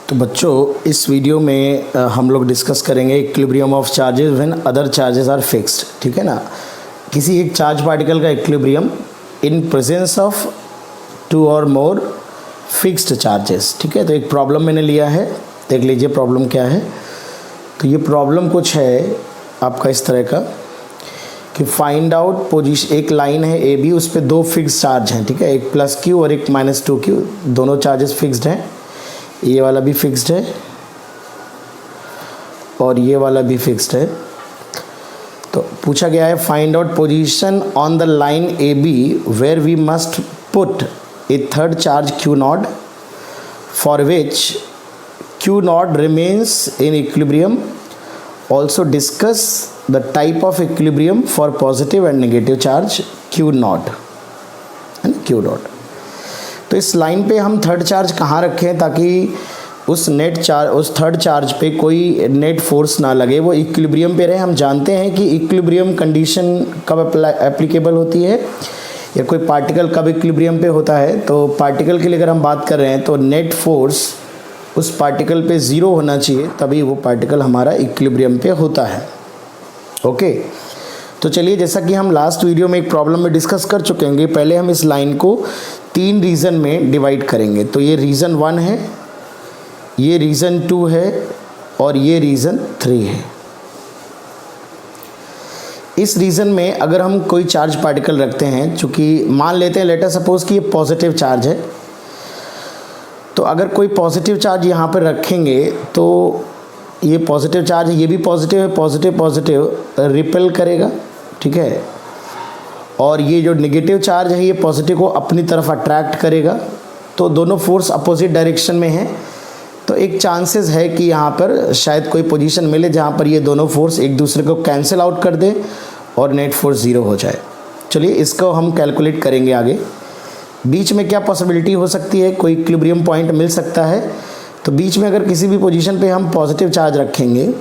तो बच्चों इस वीडियो में हम लोग डिस्कस करेंगे equilibrium of charges when other charges are fixed. ठीक है ना, किसी एक चार्ज पार्टिकल का equilibrium in presence of two और मोर फिक्स्ड चार्जेस। ठीक है, तो एक प्रॉब्लम मैंने लिया है, देख लीजिए प्रॉब्लम क्या है। तो ये प्रॉब्लम कुछ है आपका इस तरह का कि फाइंड आउट पोजीशन, एक लाइन है ए बी, उस पर दो फिक्स चार्ज हैं। ठीक है, एक प्लस क्यू और एक माइनस टू क्यू, दोनों चार्जेस फिक्स्ड हैं। ये वाला भी फिक्स्ड है और ये वाला भी फिक्स्ड है। तो पूछा गया है find out position on the line A B where we must put a third charge q naught for which q naught remains in equilibrium. Also discuss the type of equilibrium for positive and negative charge q naught, है ना, Q not. तो इस line पे हम third charge कहाँ रखें ताकि उस थर्ड चार्ज पे कोई नेट फोर्स ना लगे, वो इक्विलिब्रियम पे रहे। हम जानते हैं कि इक्विलिब्रियम कंडीशन कब एप्लीकेबल होती है या कोई पार्टिकल कब इक्विलिब्रियम पे होता है। तो पार्टिकल के लिए अगर हम बात कर रहे हैं तो नेट फोर्स उस पार्टिकल पे ज़ीरो होना चाहिए, तभी वो पार्टिकल हमारा इक्विलिब्रियम पे होता है। ओके, तो चलिए, जैसा कि हम लास्ट वीडियो में एक प्रॉब्लम में डिस्कस कर चुके हैं, पहले हम इस लाइन को तीन रीज़न में डिवाइड करेंगे। तो ये रीज़न 1 है, ये रीज़न 2 है और ये रीज़न 3 है। इस रीज़न में अगर हम कोई चार्ज पार्टिकल रखते हैं, चूँकि मान लेते हैं लेट अस सपोज कि ये पॉजिटिव चार्ज है, तो अगर कोई पॉजिटिव चार्ज यहाँ पर रखेंगे तो ये पॉजिटिव चार्ज है, ये भी पॉजिटिव है, पॉजिटिव पॉजिटिव रिपेल करेगा। ठीक है, और ये जो नेगेटिव चार्ज है ये पॉजिटिव को अपनी तरफ अट्रैक्ट करेगा। तो दोनों फोर्स अपोजिट डायरेक्शन में है, तो एक चांसेस है कि यहाँ पर शायद कोई पोजीशन मिले जहाँ पर ये दोनों फोर्स एक दूसरे को कैंसिल आउट कर दे और नेट फोर्स ज़ीरो हो जाए। चलिए इसको हम कैलकुलेट करेंगे आगे। बीच में क्या पॉसिबिलिटी हो सकती है, कोई इक्विलिब्रियम पॉइंट मिल सकता है। तो बीच में अगर किसी भी पोजीशन पे हम पॉजिटिव चार्ज रखेंगे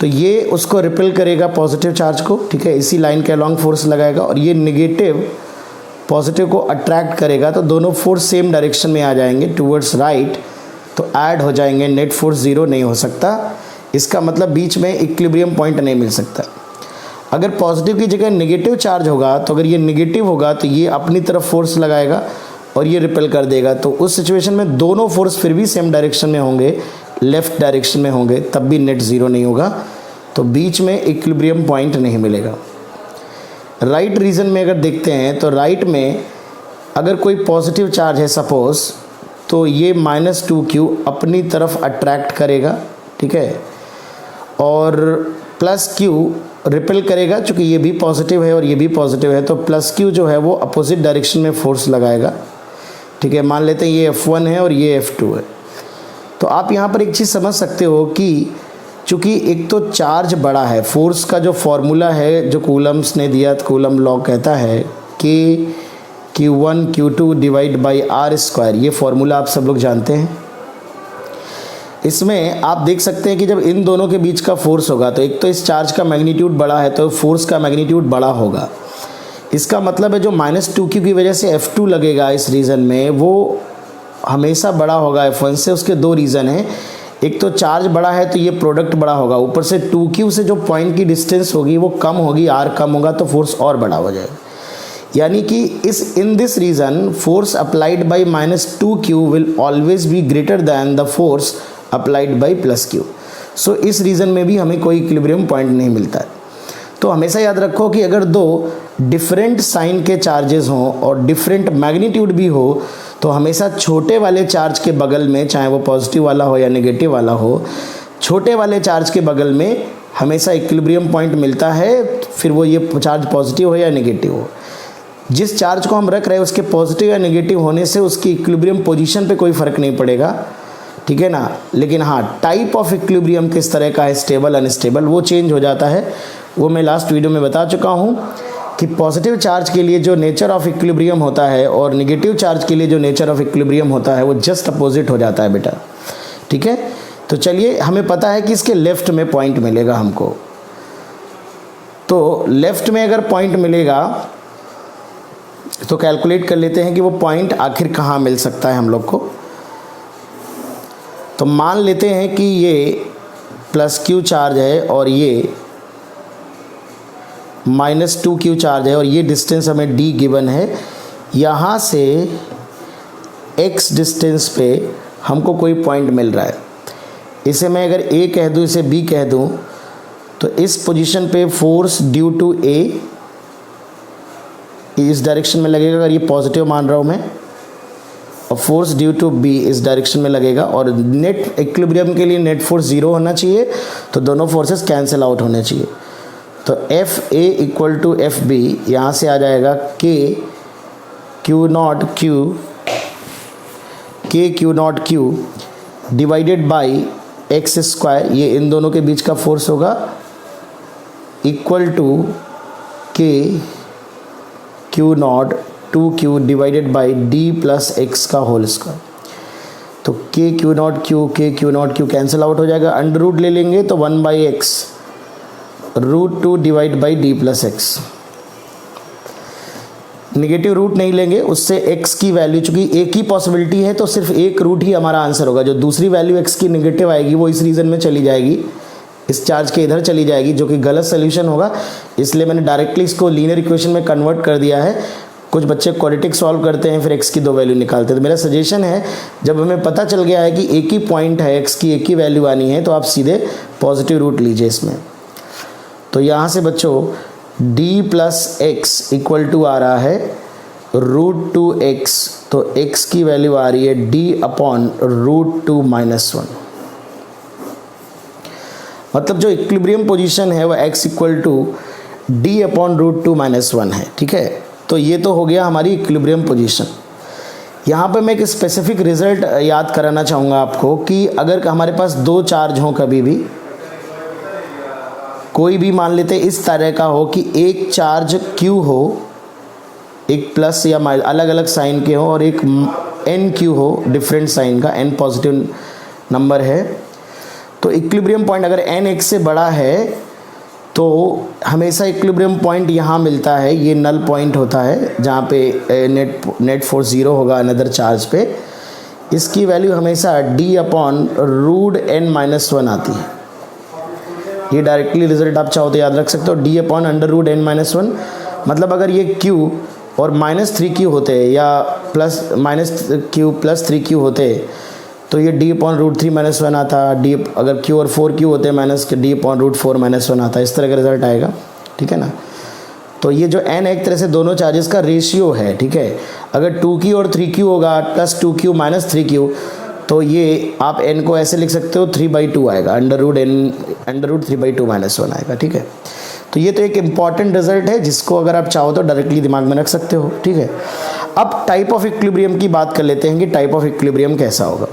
तो ये उसको रिपेल करेगा पॉजिटिव चार्ज को। ठीक है, इसी लाइन के अलॉन्ग फोर्स लगाएगा और ये नेगेटिव पॉजिटिव को अट्रैक्ट करेगा, तो दोनों फोर्स सेम डायरेक्शन में आ जाएंगे टूवर्ड्स राइट, तो ऐड हो जाएंगे, नेट फोर्स ज़ीरो नहीं हो सकता। इसका मतलब बीच में इक्विलिब्रियम पॉइंट नहीं मिल सकता। अगर पॉजिटिव की जगह नेगेटिव चार्ज होगा, तो अगर ये नेगेटिव होगा तो ये अपनी तरफ फोर्स लगाएगा और ये रिपेल कर देगा। तो उस सिचुएशन में दोनों फोर्स फिर भी सेम डायरेक्शन में होंगे, लेफ़्ट डायरेक्शन में होंगे, तब भी नेट ज़ीरो नहीं होगा, तो बीच में इक्विलिब्रियम पॉइंट नहीं मिलेगा। राइट रीजन में अगर देखते हैं तो राइट में अगर कोई पॉजिटिव चार्ज है सपोज, तो ये -2q अपनी तरफ अट्रैक्ट करेगा। ठीक है, और +q रिपेल करेगा, चूँकि ये भी पॉजिटिव है और ये भी पॉजिटिव है, तो +q जो है वो अपोजिट डायरेक्शन में फोर्स लगाएगा। ठीक है, मान लेते हैं ये F1 है और ये F2 है। तो आप यहाँ पर एक चीज़ समझ सकते हो कि चूँकि एक तो चार्ज बड़ा है, फोर्स का जो फॉर्मूला है जो कूलम्स ने दिया, कूलम लॉ कहता है कि Q1 Q2 divide by R², ये फॉर्मूला आप सब लोग जानते हैं। इसमें आप देख सकते हैं कि जब इन दोनों के बीच का फोर्स होगा, तो एक तो इस चार्ज का मैग्नीट्यूड बड़ा है तो फोर्स का मैग्नीट्यूड बड़ा होगा। इसका मतलब है जो -2q की वजह से F2 लगेगा इस रीज़न में, वो हमेशा बड़ा होगा F1 से। उसके दो रीज़न हैं, एक तो चार्ज बड़ा है तो ये प्रोडक्ट बड़ा होगा, ऊपर से 2q से जो पॉइंट की डिस्टेंस होगी वो कम होगी, R कम होगा, तो फोर्स और बड़ा हो जाएगा। यानी कि in this reason force applied by -2q will always be greater than the force applied by +q। सो इस रीज़न में भी हमें कोई इक्विलिब्रियम पॉइंट नहीं मिलता है। तो हमेशा याद रखो कि अगर दो डिफरेंट साइन के चार्जेस हों और डिफरेंट मैग्नीट्यूड भी हो, तो हमेशा छोटे वाले चार्ज के बगल में, चाहे वो पॉजिटिव वाला हो या नेगेटिव वाला हो, छोटे वाले चार्ज के बगल में हमेशा इक्विलिब्रियम पॉइंट मिलता है, फिर वो ये चार्ज पॉजिटिव हो या नेगेटिव हो। जिस चार्ज को हम रख रहे हैं उसके पॉजिटिव या नेगेटिव होने से उसकी इक्विलिब्रियम पोजीशन पे कोई फ़र्क नहीं पड़ेगा। ठीक है ना, लेकिन हाँ, टाइप ऑफ इक्विलिब्रियम किस तरह का है, स्टेबल अनस्टेबल, वो चेंज हो जाता है। वो मैं लास्ट वीडियो में बता चुका हूँ कि पॉजिटिव चार्ज के लिए जो नेचर ऑफ इक्विलिब्रियम होता है और नेगेटिव चार्ज के लिए जो नेचर ऑफ इक्विलिब्रियम होता है वो जस्ट अपोजिट हो जाता है बेटा। ठीक है, तो चलिए, हमें पता है कि इसके लेफ़्ट में पॉइंट मिलेगा हमको। तो लेफ़्ट में अगर पॉइंट मिलेगा तो कैलकुलेट कर लेते हैं कि वो पॉइंट आखिर कहाँ मिल सकता है हम लोग को। तो मान लेते हैं कि ये प्लस क्यू चार्ज है और ये माइनस 2q चार्ज है और ये डिस्टेंस हमें d गिवन है। यहाँ से x डिस्टेंस पे हमको कोई पॉइंट मिल रहा है। इसे मैं अगर a कह दूँ, इसे b कह दूँ, तो इस पोजीशन पे फोर्स ड्यू टू a इस डायरेक्शन में लगेगा अगर ये पॉजिटिव मान रहा हूँ मैं, और फोर्स ड्यू टू b इस डायरेक्शन में लगेगा। और नेट इक्विलिब्रियम के लिए नेट फोर्स 0 होना चाहिए, तो दोनों फोर्सेस कैंसिल आउट होने चाहिए। तो F A equal to F B यहाँ से आ जाएगा k q naught q divided by x square, ये इन दोनों के बीच का फोर्स होगा, equal to k q naught 2q divided by d plus x का होल स्क्वायर। तो k q naught q cancel out हो जाएगा, अंडर रूट ले लेंगे तो 1/x √2 divide by d plus x. Negative root नहीं लेंगे, उससे x की वैल्यू, चूंकि एक ही पॉसिबिलिटी है तो सिर्फ एक रूट ही हमारा आंसर होगा। जो दूसरी वैल्यू x की निगेटिव आएगी वो इस रीजन में चली जाएगी, इस चार्ज के इधर चली जाएगी, जो कि गलत सोल्यूशन होगा। इसलिए मैंने डायरेक्टली इसको लीनियर इक्वेशन में कन्वर्ट कर दिया है। कुछ बच्चे क्वाड्रेटिक सॉल्व करते हैं फिर x की 2 वैल्यू निकालते हैं। तो मेरा सजेशन है, जब हमें पता चल गया है कि एक ही पॉइंट है, x की एक ही वैल्यू आनी है, तो आप सीधे पॉजिटिव रूट लीजिए इसमें। तो यहाँ से बच्चों d plus X equal to आ रहा है √2x, तो x की वैल्यू आ रही है d अपॉन √2 - 1। मतलब जो इक्विलिब्रियम पोजीशन है वो x equal to d upon √2 - 1 है। ठीक है, तो ये तो हो गया हमारी इक्विलिब्रियम पोजीशन। यहाँ पे मैं एक स्पेसिफिक रिजल्ट याद कराना चाहूँगा आपको कि अगर हमारे पास 2 चार्ज हों, कभी भी कोई भी मान लेते इस तरह का हो कि एक चार्ज Q हो, एक प्लस या माइनस अलग अलग साइन के हो, और एक NQ हो डिफरेंट साइन का, n पॉजिटिव नंबर है। तो इक्विलिब्रियम पॉइंट अगर n एक से बड़ा है तो हमेशा इक्विलिब्रियम पॉइंट यहाँ मिलता है, ये नल पॉइंट होता है जहाँ पे नेट फोर्स 0 होगा अनदर चार्ज पे। इसकी वैल्यू हमेशा d अपॉन √n-1 आती है। ये डायरेक्टली रिजल्ट आप चाहो तो याद रख सकते हो, d अपॉन √n-1। मतलब अगर ये q और -3q होते या -q प्लस 3q होते तो ये d अपॉन √3-1 आता। d अगर q और 4q होते माइनस d अपॉन √4-1 आता। इस तरह का रिजल्ट आएगा। ठीक है ना। तो ये जो n एक तरह से दोनों चार्जेस का रेशियो है। ठीक है, अगर 2q और 3q होगा प्लस 2q माइनस 3q, तो ये आप n को ऐसे लिख सकते हो 3/2 आएगा, √3/2 - 1 आएगा। ठीक है, तो ये तो एक इम्पॉर्टेंट रिजल्ट है जिसको अगर आप चाहो तो डायरेक्टली दिमाग में रख सकते हो। ठीक है, अब टाइप ऑफ इक्विलिब्रियम की बात कर लेते हैं कि टाइप ऑफ इक्विलिब्रियम कैसा होगा।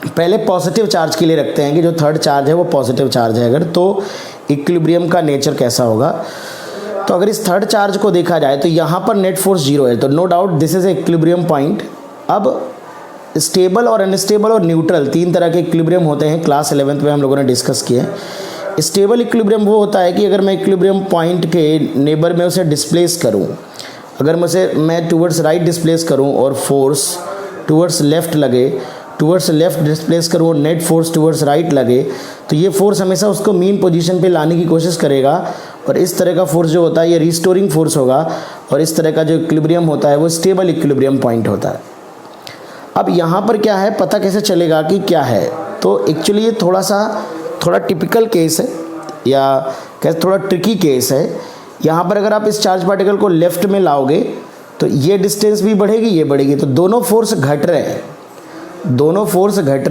पहले पॉजिटिव चार्ज के लिए रखते हैं कि जो थर्ड चार्ज है वो पॉजिटिव चार्ज है अगर, तो इक्विलिब्रियम का नेचर कैसा होगा। तो अगर इस थर्ड चार्ज को देखा जाए तो यहाँ पर नेट फोर्स 0 है, तो no doubt this is a equilibrium point. अब स्टेबल और अनस्टेबल और न्यूट्रल 3 तरह के इक्विलिब्रियम होते हैं, क्लास 11th में हम लोगों ने डिस्कस किए हैं। स्टेबल इक्विलिब्रियम वो होता है कि अगर मैं इक्विलिब्रियम पॉइंट के नेबर में उसे डिस्प्लेस करूं, अगर मैं टूवर्ड्स राइट डिस्प्लेस करूं और फोर्स टूवर्ड्स लेफ्ट लगे, टूवर्ड्स लेफ्ट डिस्प्लेस करूं और नेट फोर्स टूवर्ड्स राइट लगे, तो ये फोर्स हमेशा उसको मीन पोजीशन पे लाने की कोशिश करेगा। और इस तरह का फोर्स जो होता है ये रिस्टोरिंग फोर्स होगा, और इस तरह का जो इक्विलिब्रियम होता है वो स्टेबल इक्विलिब्रियम पॉइंट होता है। अब यहाँ पर क्या है, पता कैसे चलेगा कि क्या है। तो एक्चुअली ये थोड़ा टिपिकल केस है या कैसे थोड़ा ट्रिकी केस है। यहाँ पर अगर आप इस चार्ज पार्टिकल को लेफ्ट में लाओगे तो ये डिस्टेंस भी बढ़ेगी, ये बढ़ेगी, तो दोनों फोर्स घट रहे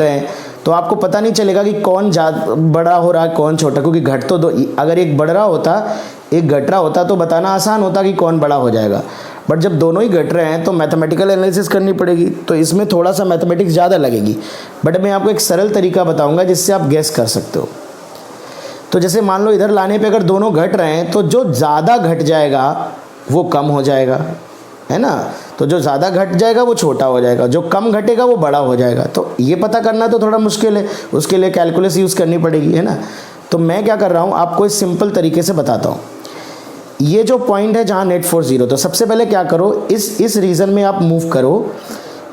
हैं, तो आपको पता नहीं चलेगा कि कौन ज़्यादा बड़ा हो रहा है कौन छोटा, क्योंकि घट तो दो, अगर एक बढ़ रहा होता एक घट रहा होता तो बताना आसान होता कि कौन बड़ा हो जाएगा। बट जब दोनों ही घट रहे हैं तो मैथमेटिकल एनालिसिस करनी पड़ेगी, तो इसमें थोड़ा सा मैथमेटिक्स ज़्यादा लगेगी। बट मैं आपको एक सरल तरीका बताऊंगा जिससे आप गेस कर सकते हो। तो जैसे मान लो इधर लाने पे अगर दोनों घट रहे हैं तो जो ज़्यादा घट जाएगा वो कम हो जाएगा, है ना। तो जो ज़्यादा घट जाएगा वो छोटा हो जाएगा, जो कम घटेगा वो बड़ा हो जाएगा। तो ये पता करना तो थोड़ा मुश्किल है, उसके लिए कैलकुलस यूज़ करनी पड़ेगी, है ना। तो मैं क्या कर रहा हूँ आपको इस सिंपल तरीके से बताता हूँ। ये जो पॉइंट है जहाँ नेट फोर्स 0, तो सबसे पहले क्या करो, इस रीजन में आप मूव करो,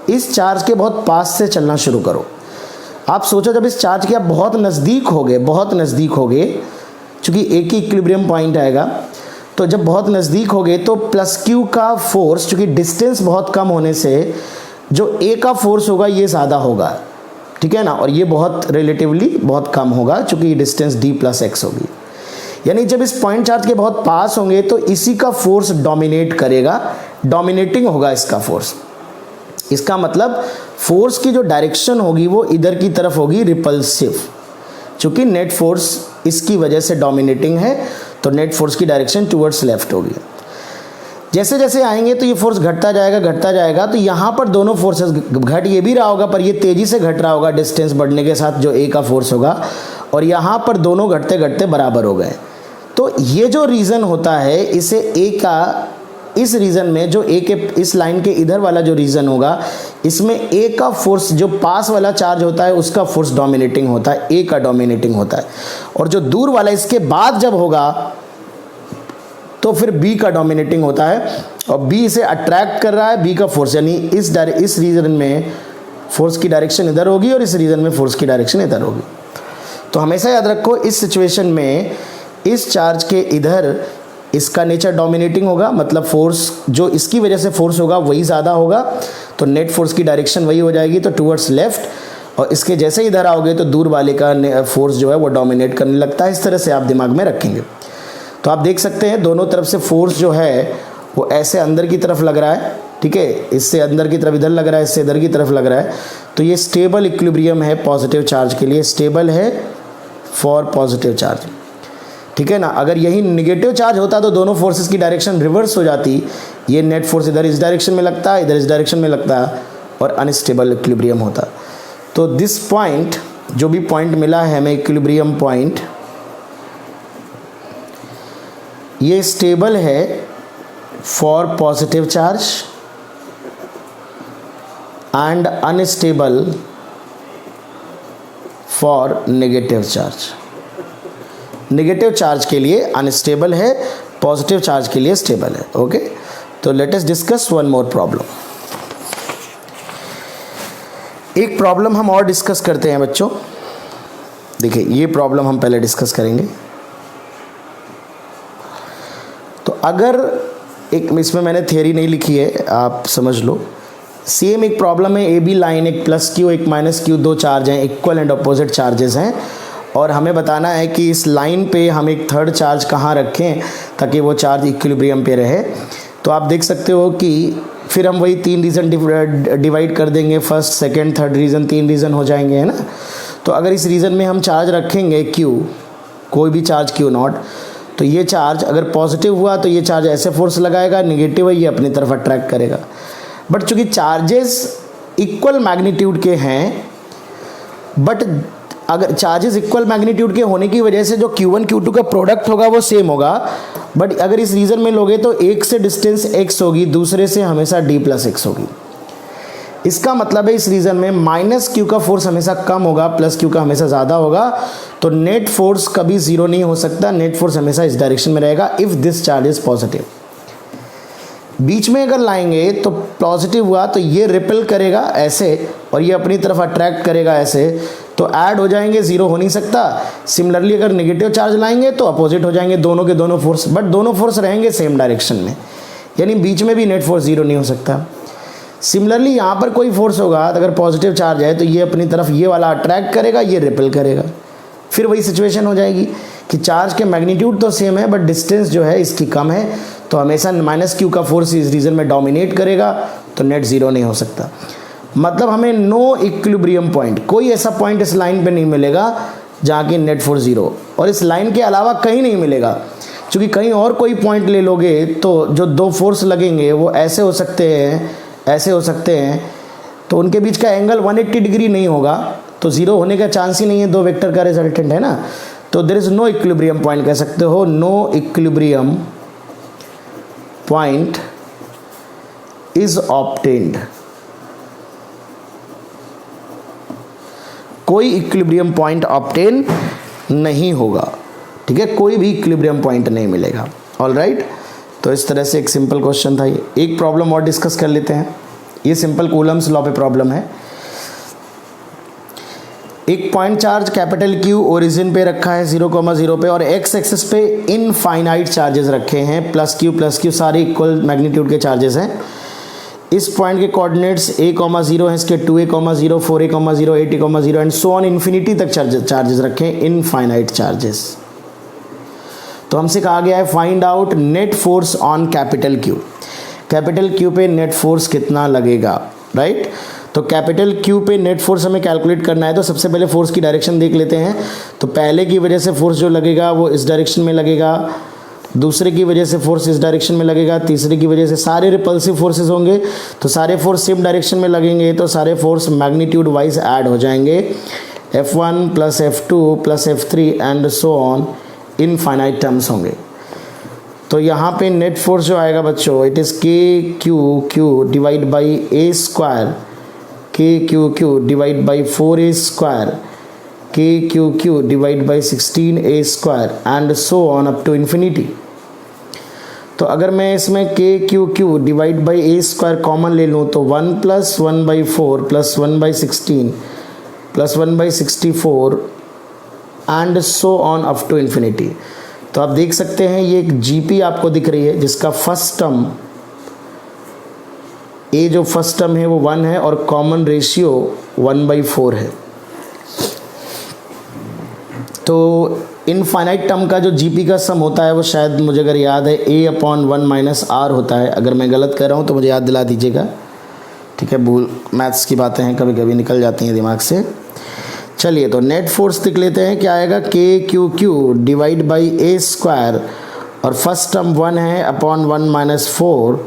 इस चार्ज के बहुत पास से चलना शुरू करो। आप सोचो जब इस चार्ज के आप बहुत नज़दीक हो गए, चूँकि एक ही इक्विलिब्रियम पॉइंट आएगा, तो जब बहुत नज़दीक हो गए तो प्लस क्यू का फोर्स, चूँकि डिस्टेंस बहुत कम होने से जो ए का फोर्स होगा ये ज़्यादा होगा, ठीक है ना, और ये बहुत रिलेटिवली बहुत कम होगा चूँकि डिस्टेंस डी प्लस एक्स होगी। यानी जब इस पॉइंट चार्ज के बहुत पास होंगे तो इसी का फोर्स डोमिनेट करेगा, डोमिनेटिंग होगा इसका फोर्स। इसका मतलब फोर्स की जो डायरेक्शन होगी वो इधर की तरफ होगी, रिपल्सिव। चूँकि नेट फोर्स इसकी वजह से डोमिनेटिंग है तो नेट फोर्स की डायरेक्शन टुवर्ड्स लेफ्ट होगी। जैसे जैसे आएंगे तो ये फोर्स घटता जाएगा, तो यहाँ पर दोनों फोर्सेस घट ये भी रहा होगा पर ये तेज़ी से घट रहा होगा डिस्टेंस बढ़ने के साथ जो ए का फोर्स होगा, और यहाँ पर दोनों घटते घटते बराबर हो गए। तो ये जो रीज़न होता है इसे ए का, इस रीजन में जो ए के इस लाइन के इधर वाला जो रीजन होगा इसमें ए का फोर्स, जो पास वाला चार्ज होता है उसका फोर्स डोमिनेटिंग होता है, ए का डोमिनेटिंग होता है, और जो दूर वाला इसके बाद जब होगा तो फिर बी का डोमिनेटिंग होता है, और बी इसे अट्रैक्ट कर रहा है, बी का फोर्स, यानी इस रीजन में फोर्स की डायरेक्शन इधर होगी और इस रीजन में फोर्स की डायरेक्शन इधर होगी। तो हमेशा याद रखो इस सिचुएशन में इस चार्ज के इधर इसका नेचर डोमिनेटिंग होगा, मतलब फोर्स जो इसकी वजह से फोर्स होगा वही ज़्यादा होगा, तो नेट फोर्स की डायरेक्शन वही हो जाएगी, तो टुवर्ड्स लेफ्ट, और इसके जैसे ही इधर आओगे तो दूर वाले का फोर्स जो है वो डोमिनेट करने लगता है। इस तरह से आप दिमाग में रखेंगे। तो आप देख सकते हैं दोनों तरफ से फोर्स जो है वो ऐसे अंदर की तरफ लग रहा है, ठीक है, इससे अंदर की तरफ इधर लग रहा है, इससे इधर की तरफ लग रहा है, तो ये स्टेबल इक्विलिब्रियम है पॉजिटिव चार्ज के लिए, स्टेबल है फॉर पॉजिटिव चार्ज, ठीक है ना। अगर यही निगेटिव चार्ज होता तो दोनों फोर्सेस की डायरेक्शन रिवर्स हो जाती, ये नेट फोर्स इधर इस डायरेक्शन में लगता है, इधर इस डायरेक्शन में लगता है, और अनस्टेबल इक्विलिब्रियम होता। तो दिस पॉइंट, जो भी पॉइंट मिला है हमें इक्विलिब्रियम पॉइंट, ये स्टेबल है for positive charge and unstable for negative charge. Negative charge के लिए अनस्टेबल है, पॉजिटिव चार्ज के लिए स्टेबल है। ओके, तो let us discuss one more problem. एक प्रॉब्लम हम और डिस्कस करते हैं बच्चों। देखिए ये प्रॉब्लम हम पहले डिस्कस करेंगे। तो अगर एक, इसमें मैंने थ्योरी नहीं लिखी है, आप समझ लो। सेम एक प्रॉब्लम है, ए बी लाइन, एक प्लस क्यू एक माइनस क्यू, दो चार्ज हैं, इक्वल एंड अपोजिट चार्जेस हैं, और हमें बताना है कि इस लाइन पे हम एक थर्ड चार्ज कहाँ रखें ताकि वो चार्ज इक्विलिब्रियम पे रहे। तो आप देख सकते हो कि फिर हम वही तीन रीज़न डिवाइड कर देंगे, फर्स्ट सेकंड थर्ड रीज़न, तीन रीज़न हो जाएंगे, है ना। तो अगर इस रीज़न में हम चार्ज रखेंगे क्यू, कोई भी चार्ज क्यू नॉट, तो ये चार्ज अगर पॉजिटिव हुआ तो ये चार्ज ऐसे फोर्स लगाएगा, निगेटिव है ये अपनी तरफ अट्रैक्ट करेगा। बट चूँकि चार्जेस इक्वल मैग्नीट्यूड के हैं, बट अगर चार्जेस इक्वल मैग्नीट्यूड के होने की वजह से जो Q1 Q2 का प्रोडक्ट होगा वो सेम होगा, बट अगर इस रीजन में लोगे तो एक से डिस्टेंस x होगी, दूसरे से हमेशा d प्लस एक्स होगी। इसका मतलब है इस रीजन में माइनस क्यू का फोर्स हमेशा कम होगा, प्लस क्यू का हमेशा ज़्यादा होगा, तो नेट फोर्स कभी ज़ीरो नहीं हो सकता, नेट फोर्स हमेशा इस डायरेक्शन में रहेगा if this charge is positive. बीच में अगर लाएंगे तो पॉजिटिव हुआ तो ये रिपेल करेगा ऐसे, और ये अपनी तरफ अट्रैक्ट करेगा ऐसे, तो ऐड हो जाएंगे, ज़ीरो हो नहीं सकता। सिमिलरली अगर नेगेटिव चार्ज लाएंगे तो अपोजिट हो जाएंगे दोनों के दोनों फोर्स, बट दोनों फोर्स रहेंगे सेम डायरेक्शन में, यानी बीच में भी नेट फोर्स ज़ीरो नहीं हो सकता। सिमिलरली यहाँ पर कोई फोर्स होगा तो अगर पॉजिटिव चार्ज है तो ये अपनी तरफ ये वाला अट्रैक्ट करेगा, ये रिपेल करेगा, फिर वही सिचुएशन हो जाएगी कि चार्ज के मैग्नीट्यूड तो सेम है बट डिस्टेंस जो है इसकी कम है, तो हमेशा माइनस क्यू का फोर्स इस रीजन में डोमिनेट करेगा, तो नेट ज़ीरो नहीं हो सकता। मतलब हमें नो इक्विलिब्रियम पॉइंट, कोई ऐसा पॉइंट इस लाइन पे नहीं मिलेगा जहाँ की नेट फोर्स ज़ीरो, और इस लाइन के अलावा कहीं नहीं मिलेगा, क्योंकि कहीं और कोई पॉइंट ले लोगे तो जो दो फोर्स लगेंगे वो ऐसे हो सकते हैं, ऐसे हो सकते हैं, तो उनके बीच का एंगल 180 डिग्री नहीं होगा, तो ज़ीरो होने का चांस ही नहीं है, दो वेक्टर का रिजल्टेंट है ना। तो there is no equilibrium point कह सकते हो, no equilibrium point is obtained. कोई इक्विलिब्रियम पॉइंट ऑब्टेन नहीं होगा, ठीक है, कोई भी इक्विलिब्रियम पॉइंट नहीं मिलेगा। ऑलराइट, तो इस तरह से एक सिंपल क्वेश्चन था ये। एक प्रॉब्लम और डिस्कस कर लेते हैं, ये सिंपल कूलम्स लॉ पे प्रॉब्लम है। एक point charge capital Q origin पे रखा है 0,0 पे और एक्स एक्सिस पे इनफाइनाइट चार्जेस रखे हैं प्लस क्यू सारे इक्वल मैग्नीट्यूड के चार्जेस हैं। इस पॉइंट के कोऑर्डिनेट्स a,0 हैं, इसके 2a,0 4a,0 8a,0 and so on infinity तक चार्जेस रखे हैं, इनफाइनाइट चार्जेस। तो हमसे कहा गया है find out net force on capital Q. Capital Q पे नेट फोर्स कितना लगेगा, राइट। तो कैपिटल क्यू पे नेट फोर्स हमें कैलकुलेट करना है। तो सबसे पहले फोर्स की डायरेक्शन देख लेते हैं। तो पहले की वजह से फोर्स जो लगेगा वो इस डायरेक्शन में लगेगा, दूसरे की वजह से फोर्स इस डायरेक्शन में लगेगा, तीसरे की वजह से सारे रिपल्सिव फोर्सेस होंगे तो सारे फोर्स सेम डायरेक्शन में लगेंगे, तो सारे फोर्स मैग्नीट्यूड वाइज ऐड हो जाएंगे, F1 plus F2 plus F3 and so on infinite terms होंगे। तो यहाँ पे नेट फोर्स जो आएगा बच्चों, it is KQ divide by a square, KQ divide by 4a square, KQ divide by 16a square and so on up to infinity. तो अगर मैं इसमें KQ divide by a square common ले लूँ तो 1 plus 1/4 plus 1/16 plus 1/64 and so on up to infinity. तो आप देख सकते हैं ये एक GP आपको दिख रही है जिसका फर्स्ट टर्म a जो फर्स्ट टर्म है वो 1 है और कॉमन रेशियो 1/4 है। तो इनफाइनाइट टर्म का जो GP का सम होता है वो शायद मुझे अगर याद है a/1 - r होता है। अगर मैं गलत कर रहा हूँ तो मुझे याद दिला दीजिएगा, ठीक है। भूल मैथ्स की बातें हैं, कभी कभी निकल जाती हैं दिमाग से। चलिए तो नेट फोर्स देख लेते हैं क्या आएगा, KQ divide by a square और फर्स्ट टर्म 1 है अपॉन 1 - 4,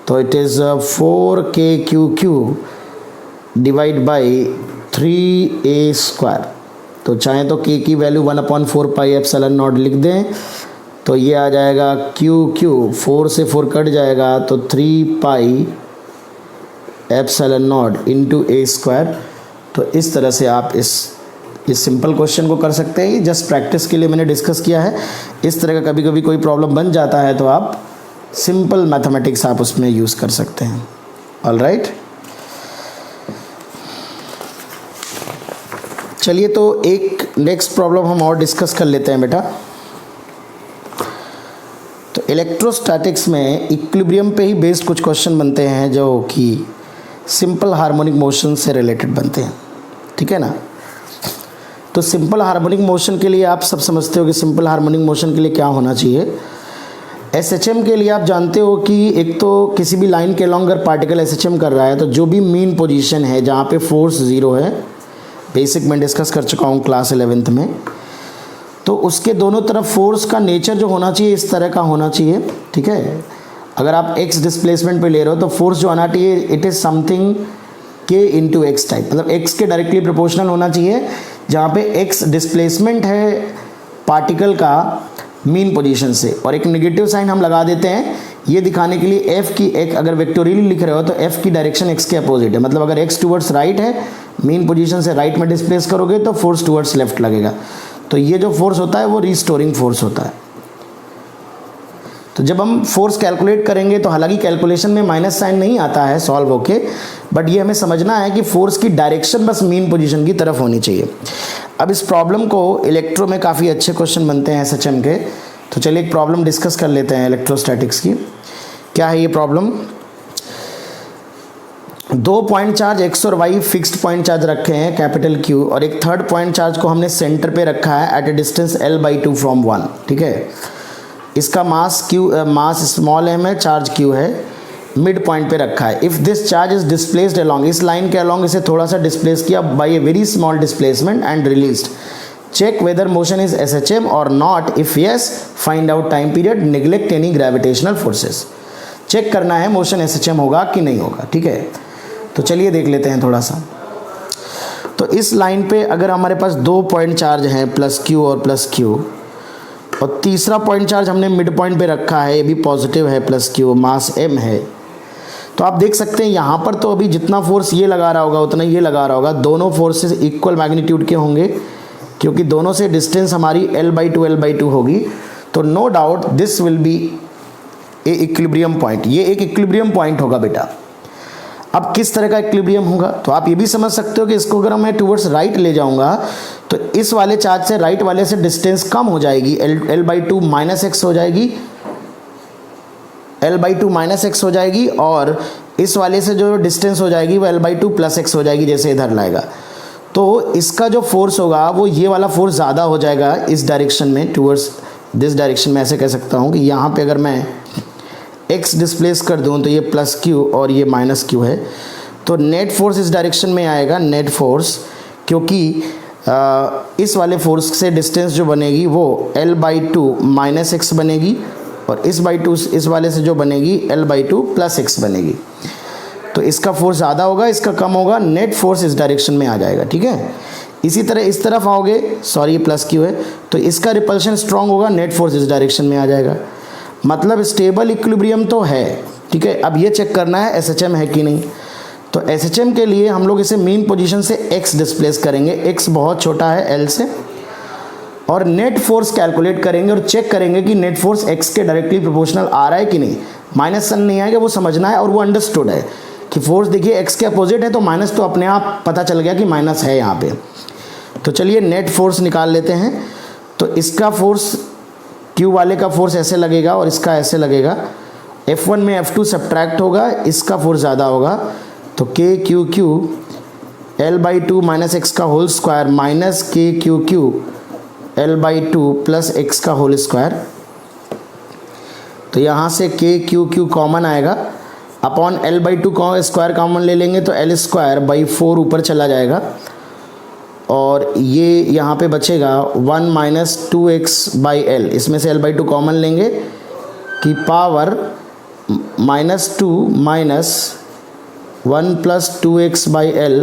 तो it is 4KQ divide by 3a square. तो चाहें तो k की वैल्यू 1/4πε0 लिख दें, तो ये आ जाएगा QQ, 4 से 4 कट जाएगा तो 3πε0 इंटू a स्क्वायर। तो इस तरह से आप इस सिंपल क्वेश्चन को कर सकते हैं। ये जस्ट प्रैक्टिस के लिए मैंने डिस्कस किया है। इस तरह का कभी कभी कोई प्रॉब्लम बन जाता है तो आप सिंपल मैथमेटिक्स आप उसमें यूज़ कर सकते हैं। ऑल राइट, चलिए तो एक नेक्स्ट प्रॉब्लम हम और डिस्कस कर लेते हैं बेटा। तो इलेक्ट्रोस्टैटिक्स में इक्विलिब्रियम पे ही बेस्ड कुछ क्वेश्चन बनते हैं जो कि सिंपल हार्मोनिक मोशन से रिलेटेड बनते हैं, ठीक है ना। तो सिंपल हार्मोनिक मोशन के लिए आप सब समझते हो कि सिंपल हार्मोनिक मोशन के लिए क्या होना चाहिए। SHM के लिए आप जानते हो कि एक तो किसी भी लाइन के अलॉन्ग अगर पार्टिकल SHM कर रहा है तो जो भी मीन पोजीशन है जहाँ पे फोर्स 0 है, बेसिक में डिस्कस कर चुका हूँ क्लास 11th में, तो उसके दोनों तरफ फोर्स का नेचर जो होना चाहिए इस तरह का होना चाहिए, ठीक है। अगर आप x डिस्प्लेसमेंट पे ले रहे हो तो फोर्स जो आना चाहिए it is something k into x type, मतलब x के डायरेक्टली प्रोपोर्शनल होना चाहिए, जहाँ पे x डिस्प्लेसमेंट है पार्टिकल का मीन पोजीशन से। और एक नेगेटिव साइन हम लगा देते हैं ये दिखाने के लिए f की एक, अगर वेक्टोरियली लिख रहे हो तो f की डायरेक्शन x के अपोजिट है, मतलब अगर x टूवर्ड्स राइट है, मीन पोजीशन से राइट में डिस्प्लेस करोगे तो फोर्स टूवर्ड्स लेफ्ट लगेगा। तो ये जो फोर्स होता है वो रिस्टोरिंग फोर्स होता है। तो जब हम फोर्स कैलकुलेट करेंगे तो हालांकि कैलकुलेशन में माइनस साइन नहीं आता है सॉल्व होके, बट ये हमें समझना है कि फोर्स की डायरेक्शन बस मीन पोजीशन की तरफ होनी चाहिए। अब इस प्रॉब्लम को इलेक्ट्रो में काफ़ी अच्छे क्वेश्चन बनते हैं SHM के, तो चलिए एक प्रॉब्लम डिस्कस कर लेते हैं इलेक्ट्रोस्टैटिक्स की। क्या है ये प्रॉब्लम, 2 पॉइंट चार्ज x और y फिक्स्ड पॉइंट चार्ज रखे हैं कैपिटल Q, और एक थर्ड पॉइंट चार्ज को हमने सेंटर पे रखा है eight A distance L/2 from 1, ठीक है। इसका मास स्मॉल m है, चार्ज Q है, मिड पॉइंट पे रखा है। If this charge is displaced along, इस लाइन के अलोंग इसे थोड़ा सा डिस्प्लेस किया by a very small displacement and released, check whether motion is SHM और नॉट, if yes find out time period, neglect any gravitational forces. Check करना है मोशन SHM होगा कि नहीं होगा, ठीक है। तो चलिए देख लेते हैं थोड़ा सा। तो इस लाइन पे अगर हमारे पास 2 पॉइंट चार्ज हैं प्लस Q और प्लस Q, और तीसरा पॉइंट चार्ज हमने मिड पॉइंट पे रखा है, ये भी पॉजिटिव है प्लस Q, मास m है। तो आप देख सकते हैं यहाँ पर तो अभी जितना फोर्स ये लगा रहा होगा उतना ये लगा रहा होगा, दोनों फोर्सेस इक्वल मैग्नीट्यूड के होंगे क्योंकि दोनों से डिस्टेंस हमारी L/2 होगी। तो no doubt this will be a equilibrium point, ये एक इक्विलिब्रियम पॉइंट होगा बेटा। अब किस तरह का इक्विलिब्रियम होगा, तो आप ये भी समझ सकते हो कि इसको अगर मैं टूवर्ड्स राइट ले जाऊंगा तो इस वाले चार्ज से राइट वाले से डिस्टेंस कम हो जाएगी, L/2 माइनस एक्स हो जाएगी, L/2 माइनस एक्स हो जाएगी, और इस वाले से जो डिस्टेंस हो जाएगी वो L/2 प्लस एक्स हो जाएगी जैसे इधर लाएगा। तो इसका जो फोर्स होगा वो ये वाला फोर्स ज़्यादा हो जाएगा इस डायरेक्शन में, टूवर्ड्स दिस डायरेक्शन में। ऐसे कह सकता हूँ कि यहाँ पे अगर मैं x डिस्प्लेस कर दूँ तो ये प्लस क्यू और ये माइनस क्यू है, तो नेट फोर्स इस डायरेक्शन में आएगा, नेट फोर्स, क्योंकि इस वाले फोर्स से डिस्टेंस जो बनेगी वो L/2 माइनस एक्स बनेगी, और इस वाले से जो बनेगी L/2 प्लस एक्स बनेगी। तो इसका फोर्स ज़्यादा होगा, इसका कम होगा, नेट फोर्स इस डायरेक्शन में आ जाएगा, ठीक है। इसी तरह इस तरफ आओगे, सॉरी ये प्लस क्यू है, तो इसका रिपल्शन स्ट्रॉन्ग होगा, नेट फोर्स इस डायरेक्शन में आ जाएगा। मतलब स्टेबल इक्विलिब्रियम तो है, ठीक है। अब ये चेक करना है SHM है कि नहीं। तो SHM के लिए हम लोग इसे मेन पोजीशन से x डिस्प्लेस करेंगे, x बहुत छोटा है L से, और नेट फोर्स कैलकुलेट करेंगे और चेक करेंगे कि नेट फोर्स x के डायरेक्टली प्रोपोर्शनल आ रहा है कि नहीं। माइनस साइन नहीं आएगा, वो समझना है, और वो अंडरस्टूड है कि फोर्स देखिए x के अपोजिट है तो माइनस तो अपने आप पता चल गया कि माइनस है यहाँ पे। तो चलिए नेट फोर्स निकाल लेते हैं। तो इसका फोर्स Q वाले का फोर्स ऐसे लगेगा और इसका ऐसे लगेगा, F1 में F2 सब्ट्रैक्ट होगा, इसका फोर्स ज़्यादा होगा, तो KQQ L/2 माइनस एक्स का whole square minus KQQ L/2 plus x का होल स्क्वायर। तो यहाँ से KQQ कॉमन आएगा, अपॉन L/2 स्क्वायर कॉमन ले लेंगे तो L स्क्वायर बाई 4 ऊपर चला जाएगा, और ये यहाँ पे बचेगा 1 माइनस 2x बाई L, इसमें से L/2 कॉमन लेंगे कि power -2 minus 1 plus 2x by L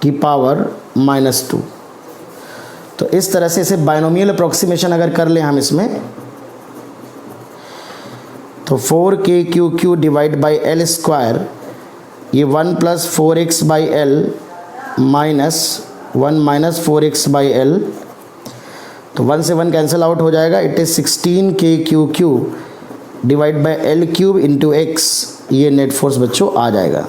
की पावर -2। तो इस तरह से इसे बाइनोमियल अप्रोक्सीमेशन अगर कर लें हम इसमें, तो 4KQQ divide by L square, ये 1 plus 4x by L minus 1 minus 4x by L, तो 1 से 1 कैंसिल आउट हो जाएगा। It is 16KQQ divide by L cube into x, ये नेट फोर्स बच्चों आ जाएगा।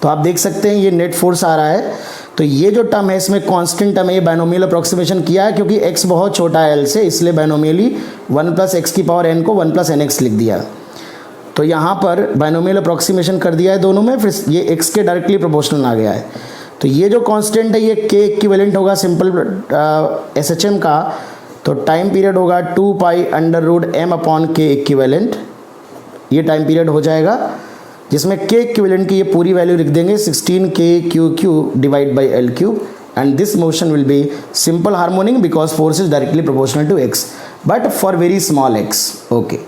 तो आप देख सकते हैं ये नेट फोर्स आ रहा है। तो ये जो टर्म है इसमें कांस्टेंट टर्म है, ये बाइनोमियल अप्रोक्सीमेशन किया है क्योंकि x बहुत छोटा है L से, इसलिए बाइनोमियली 1 प्लस एक्स की पावर n को 1 प्लस nx लिख दिया। तो यहाँ पर बाइनोमियल अप्रोक्सीमेशन कर दिया है दोनों में, फिर ये x के डायरेक्टली प्रोपोर्शनल आ गया है। तो ये जो कांस्टेंट है ये k इक्विवेलेंट होगा सिंपल SHM का, तो टाइम पीरियड होगा 2 pi under root m upon k equivalent, ये टाइम पीरियड हो जाएगा, जिसमें k इक्विवेलेंट की ये पूरी वैल्यू लिख देंगे 16KQQ divide by L cube, and this motion will be simple harmonic because force is directly proportional to x, but for very small x। Okay.